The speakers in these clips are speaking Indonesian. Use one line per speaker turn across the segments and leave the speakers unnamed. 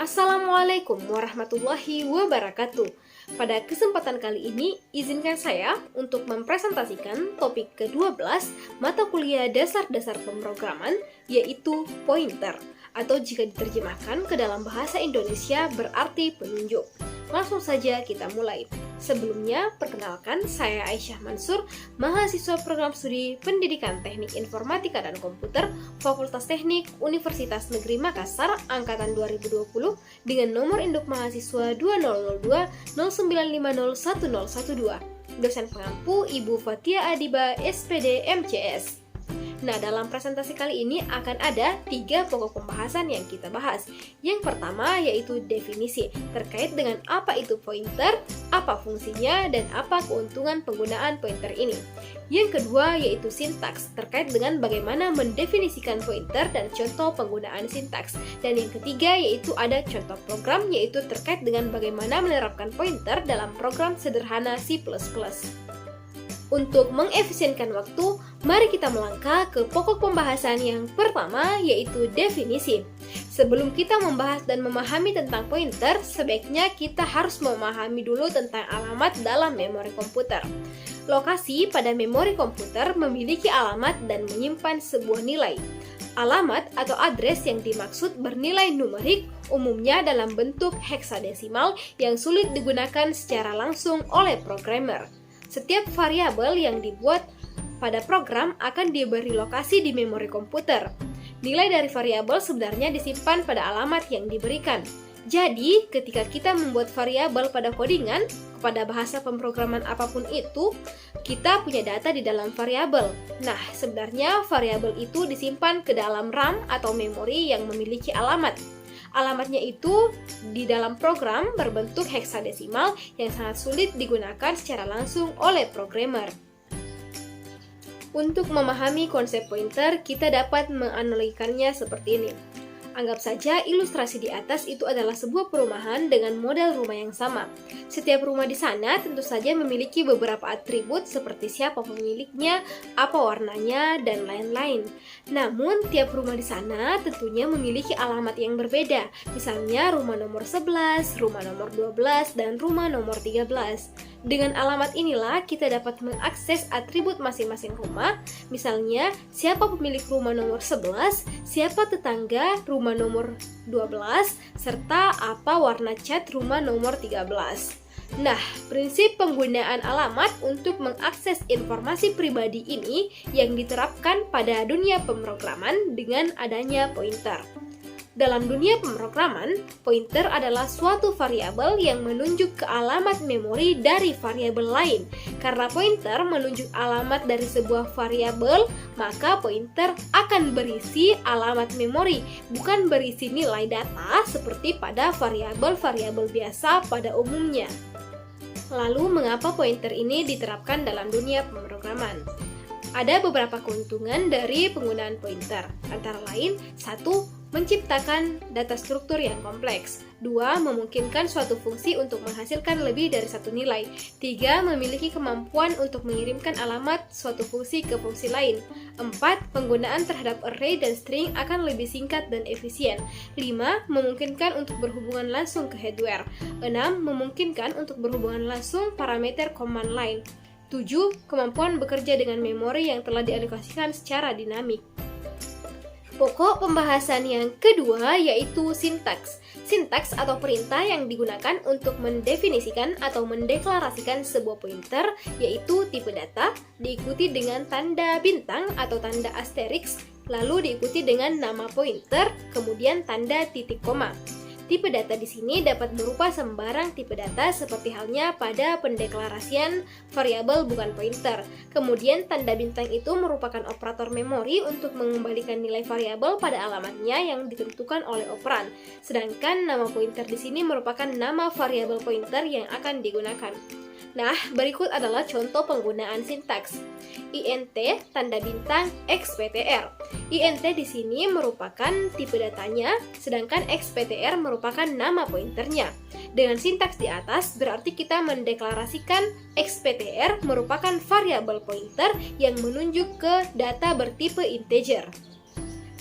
Assalamualaikum warahmatullahi wabarakatuh. Pada kesempatan kali ini, izinkan saya untuk mempresentasikan topik ke-12 mata kuliah dasar-dasar pemrograman, yaitu pointer, atau jika diterjemahkan ke dalam bahasa Indonesia berarti penunjuk. Langsung saja kita mulai. Sebelumnya, perkenalkan saya Aisyah Mansur, mahasiswa program studi Pendidikan Teknik Informatika dan Komputer, Fakultas Teknik Universitas Negeri Makassar, Angkatan 2020, dengan nomor induk mahasiswa 2022-09501012. Dosen pengampu Ibu Fatia Adiba, SPD MCS. Nah, dalam presentasi kali ini akan ada 3 pokok pembahasan yang kita bahas. Yang pertama yaitu definisi terkait dengan apa itu pointer, apa fungsinya, dan apa keuntungan penggunaan pointer ini. Yang kedua yaitu sintaks terkait dengan bagaimana mendefinisikan pointer dan contoh penggunaan sintaks. Dan yang ketiga yaitu ada contoh program, yaitu terkait dengan bagaimana menerapkan pointer dalam program sederhana C++. Untuk mengefisienkan waktu, mari kita melangkah ke pokok pembahasan yang pertama, yaitu definisi. Sebelum kita membahas dan memahami tentang pointer, sebaiknya kita harus memahami dulu tentang alamat dalam memori komputer. Lokasi pada memori komputer memiliki alamat dan menyimpan sebuah nilai. Alamat atau address yang dimaksud bernilai numerik, umumnya dalam bentuk heksadesimal yang sulit digunakan secara langsung oleh programmer. Setiap variabel yang dibuat pada program akan diberi lokasi di memori komputer. Nilai dari variabel sebenarnya disimpan pada alamat yang diberikan. Jadi, ketika kita membuat variabel pada codingan, kepada bahasa pemrograman apapun itu, kita punya data di dalam variabel. Nah, sebenarnya variabel itu disimpan ke dalam RAM atau memori yang memiliki alamat. Alamatnya itu di dalam program berbentuk heksadesimal yang sangat sulit digunakan secara langsung oleh programmer. Untuk memahami konsep pointer, kita dapat menganalogikannya seperti ini. Anggap saja ilustrasi di atas itu adalah sebuah perumahan dengan model rumah yang sama. Setiap rumah di sana tentu saja memiliki beberapa atribut seperti siapa pemiliknya, apa warnanya, dan lain-lain. Namun, tiap rumah di sana tentunya memiliki alamat yang berbeda. Misalnya rumah nomor 11, rumah nomor 12, dan rumah nomor 13. Dengan alamat inilah kita dapat mengakses atribut masing-masing rumah. Misalnya, siapa pemilik rumah nomor 11, siapa tetangga rumah nomor 12, serta apa warna cat rumah nomor 13. Nah, prinsip penggunaan alamat untuk mengakses informasi pribadi ini yang diterapkan pada dunia pemrograman dengan adanya pointer. Dalam dunia pemrograman, pointer adalah suatu variabel yang menunjuk ke alamat memori dari variabel lain. Karena pointer menunjuk alamat dari sebuah variabel, maka pointer akan berisi alamat memori, bukan berisi nilai data seperti pada variabel-variabel biasa pada umumnya. Lalu, mengapa pointer ini diterapkan dalam dunia pemrograman? Ada beberapa keuntungan dari penggunaan pointer, antara lain 1. Menciptakan data struktur yang kompleks. 2. Memungkinkan suatu fungsi untuk menghasilkan lebih dari satu nilai. 3. Memiliki kemampuan untuk mengirimkan alamat suatu fungsi ke fungsi lain. 4. Penggunaan terhadap array dan string akan lebih singkat dan efisien. 5. Memungkinkan untuk berhubungan langsung ke hardware. 6. Memungkinkan untuk berhubungan langsung parameter command line. 7. Kemampuan bekerja dengan memori yang telah dialokasikan secara dinamik. Pokok pembahasan yang kedua yaitu sintaks. Sintaks atau perintah yang digunakan untuk mendefinisikan atau mendeklarasikan sebuah pointer, yaitu tipe data, diikuti dengan tanda bintang atau tanda asterisk, lalu diikuti dengan nama pointer, kemudian tanda titik koma. Tipe data di sini dapat berupa sembarang tipe data seperti halnya pada pendeklarasian variabel bukan pointer. Kemudian tanda bintang itu merupakan operator memori untuk mengembalikan nilai variabel pada alamatnya yang ditentukan oleh operan. Sedangkan nama pointer di sini merupakan nama variabel pointer yang akan digunakan. Nah, berikut adalah contoh penggunaan sintaks. int tanda bintang xptr. int di sini merupakan tipe datanya, sedangkan xptr merupakan nama pointernya. Dengan sintaks di atas berarti kita mendeklarasikan xptr merupakan variabel pointer yang menunjuk ke data bertipe integer.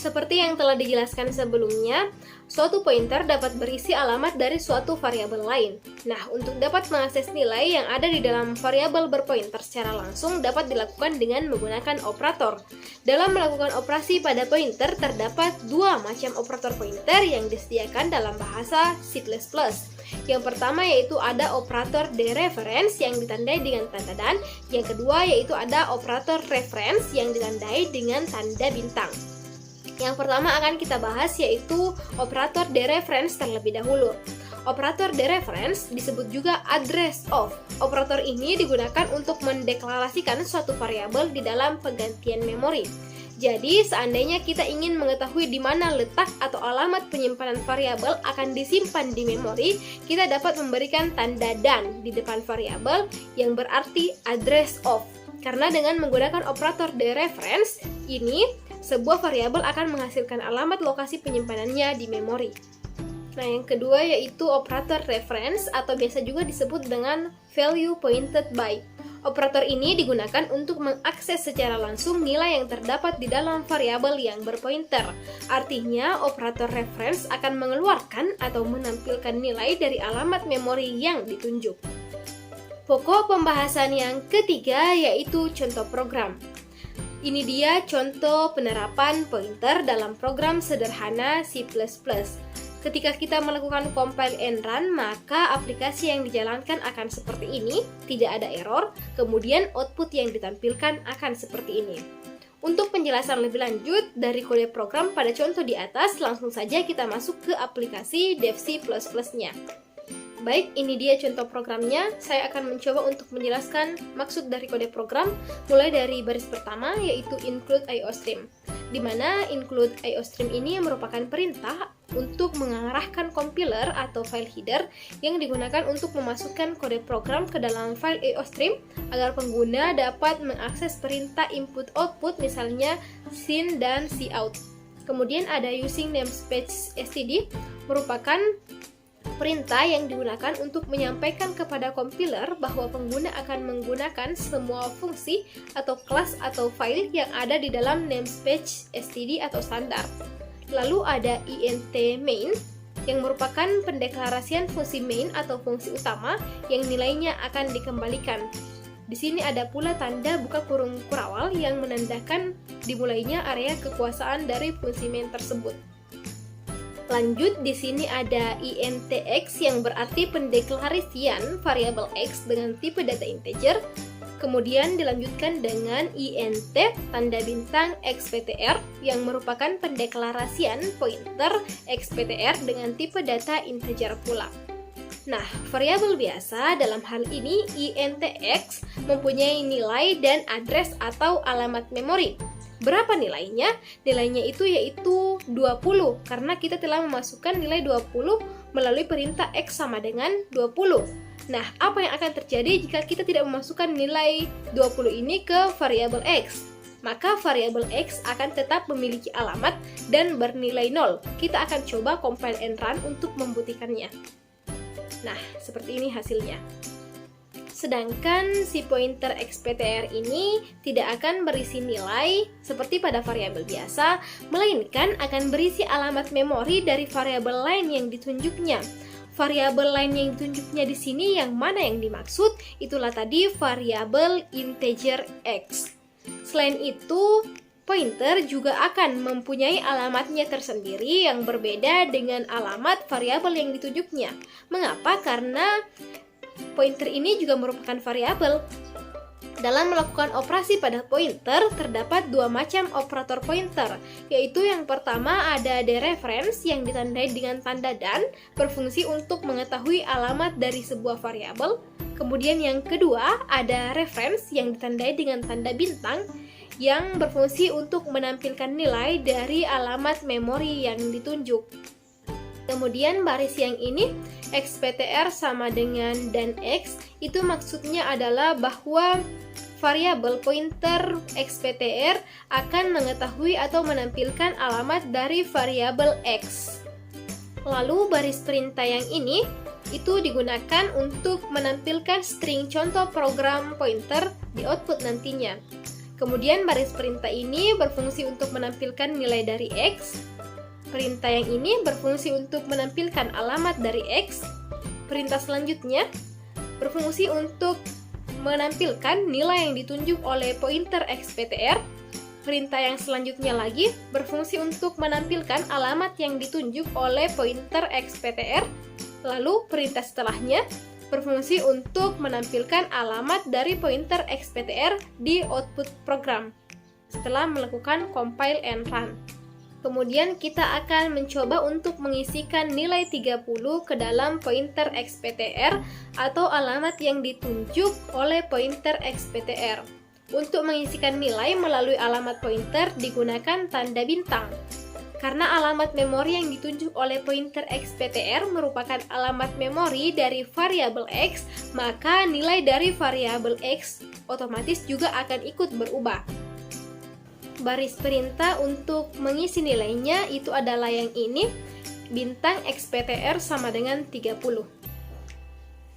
Seperti yang telah dijelaskan sebelumnya, suatu pointer dapat berisi alamat dari suatu variabel lain. Nah, untuk dapat mengakses nilai yang ada di dalam variabel berpointer secara langsung dapat dilakukan dengan menggunakan operator. Dalam melakukan operasi pada pointer, terdapat dua macam operator pointer yang disediakan dalam bahasa C++. Yang pertama yaitu ada operator dereference yang ditandai dengan tanda dan, yang kedua yaitu ada operator reference yang ditandai dengan tanda bintang. Yang pertama akan kita bahas yaitu operator dereference terlebih dahulu. Operator dereference disebut juga address of. Operator ini digunakan untuk mendeklarasikan suatu variabel di dalam penggantian memori. Jadi, seandainya kita ingin mengetahui di mana letak atau alamat penyimpanan variabel akan disimpan di memori, kita dapat memberikan tanda dan di depan variabel yang berarti address of. Karena dengan menggunakan operator dereference ini, sebuah variabel akan menghasilkan alamat lokasi penyimpanannya di memori. Nah, yang kedua yaitu operator reference atau biasa juga disebut dengan value pointed by. Operator ini digunakan untuk mengakses secara langsung nilai yang terdapat di dalam variabel yang berpointer. Artinya, operator reference akan mengeluarkan atau menampilkan nilai dari alamat memori yang ditunjuk. Pokok pembahasan yang ketiga yaitu contoh program. Ini dia contoh penerapan pointer dalam program sederhana C++. Ketika kita melakukan compile and run, maka aplikasi yang dijalankan akan seperti ini, tidak ada error, kemudian output yang ditampilkan akan seperti ini. Untuk penjelasan lebih lanjut dari kode program pada contoh di atas, langsung saja kita masuk ke aplikasi Dev C++-nya. Baik, ini dia contoh programnya. Saya akan mencoba untuk menjelaskan maksud dari kode program, mulai dari baris pertama yaitu include IOStream, di mana include IOStream ini merupakan perintah untuk mengarahkan compiler atau file header yang digunakan untuk memasukkan kode program ke dalam file IOStream agar pengguna dapat mengakses perintah input-output misalnya sin dan cout. Kemudian ada using namespace std, merupakan perintah yang digunakan untuk menyampaikan kepada compiler bahwa pengguna akan menggunakan semua fungsi atau kelas atau file yang ada di dalam namespace std atau standar. Lalu ada int main yang merupakan pendeklarasian fungsi main atau fungsi utama yang nilainya akan dikembalikan. Di sini ada pula tanda buka kurung kurawal yang menandakan dimulainya area kekuasaan dari fungsi main tersebut. Lanjut, di sini ada intx yang berarti pendeklarasian variabel x dengan tipe data integer. Kemudian dilanjutkan dengan int tanda bintang xptr yang merupakan pendeklarasian pointer xptr dengan tipe data integer pula. Nah, variabel biasa dalam hal ini intx mempunyai nilai dan address atau alamat memori. Berapa nilainya? Nilainya itu yaitu 20 karena kita telah memasukkan nilai 20 melalui perintah x sama dengan 20. Nah, apa yang akan terjadi jika kita tidak memasukkan nilai 20 ini ke variabel x? Maka variabel x akan tetap memiliki alamat dan bernilai 0. Kita akan coba compile and run untuk membuktikannya. Nah, seperti ini hasilnya. Sedangkan si pointer xptr ini tidak akan berisi nilai seperti pada variabel biasa, melainkan akan berisi alamat memori dari variabel lain yang ditunjuknya. Variabel lain yang ditunjuknya di sini yang mana yang dimaksud? Itulah tadi variabel integer x. Selain itu, pointer juga akan mempunyai alamatnya tersendiri yang berbeda dengan alamat variabel yang ditunjuknya. Mengapa? Karena pointer ini juga merupakan variabel. Dalam melakukan operasi pada pointer, terdapat dua macam operator pointer, yaitu yang pertama ada dereference yang ditandai dengan tanda dan, berfungsi untuk mengetahui alamat dari sebuah variabel. Kemudian yang kedua ada reference yang ditandai dengan tanda bintang, yang berfungsi untuk menampilkan nilai dari alamat memori yang ditunjuk. Kemudian baris yang ini, xptr sama dengan dan x, itu maksudnya adalah bahwa variabel pointer xptr akan mengetahui atau menampilkan alamat dari variabel x. Lalu baris perintah yang ini, itu digunakan untuk menampilkan string contoh program pointer di output nantinya. Kemudian baris perintah ini berfungsi untuk menampilkan nilai dari X. Perintah yang ini berfungsi untuk menampilkan alamat dari X. Perintah selanjutnya berfungsi untuk menampilkan nilai yang ditunjuk oleh pointer XPTR. Perintah yang selanjutnya lagi berfungsi untuk menampilkan alamat yang ditunjuk oleh pointer XPTR. Lalu perintah setelahnya berfungsi untuk menampilkan alamat dari pointer XPTR di output program setelah melakukan compile and run. Kemudian kita akan mencoba untuk mengisikan nilai 30 ke dalam pointer XPTR atau alamat yang ditunjuk oleh pointer XPTR. Untuk mengisikan nilai melalui alamat pointer digunakan tanda bintang. Karena alamat memori yang ditunjuk oleh pointer XPTR merupakan alamat memori dari variabel X, maka nilai dari variabel X otomatis juga akan ikut berubah. Baris perintah untuk mengisi nilainya itu adalah yang ini, bintang XPTR sama dengan 30.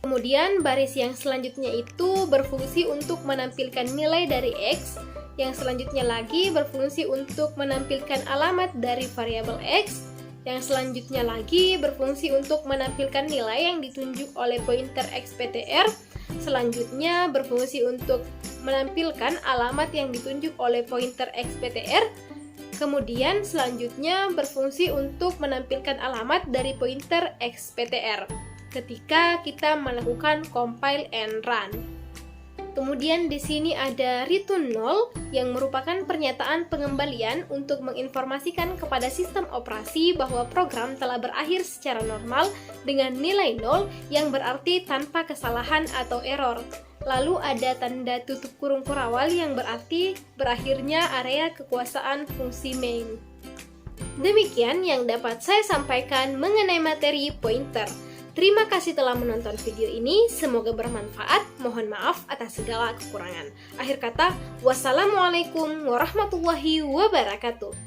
Kemudian baris yang selanjutnya itu berfungsi untuk menampilkan nilai dari X, yang selanjutnya lagi berfungsi untuk menampilkan alamat dari variabel X, yang selanjutnya lagi berfungsi untuk menampilkan nilai yang ditunjuk oleh pointer XPTR, selanjutnya berfungsi untuk menampilkan alamat yang ditunjuk oleh pointer XPTR, kemudian selanjutnya berfungsi untuk menampilkan alamat dari pointer XPTR ketika kita melakukan compile and run. Kemudian di sini ada return 0 yang merupakan pernyataan pengembalian untuk menginformasikan kepada sistem operasi bahwa program telah berakhir secara normal dengan nilai 0 yang berarti tanpa kesalahan atau error. Lalu ada tanda tutup kurung kurawal yang berarti berakhirnya area kekuasaan fungsi main. Demikian yang dapat saya sampaikan mengenai materi pointer. Terima kasih telah menonton video ini, semoga bermanfaat. Mohon maaf atas segala kekurangan. Akhir kata, wassalamualaikum warahmatullahi wabarakatuh.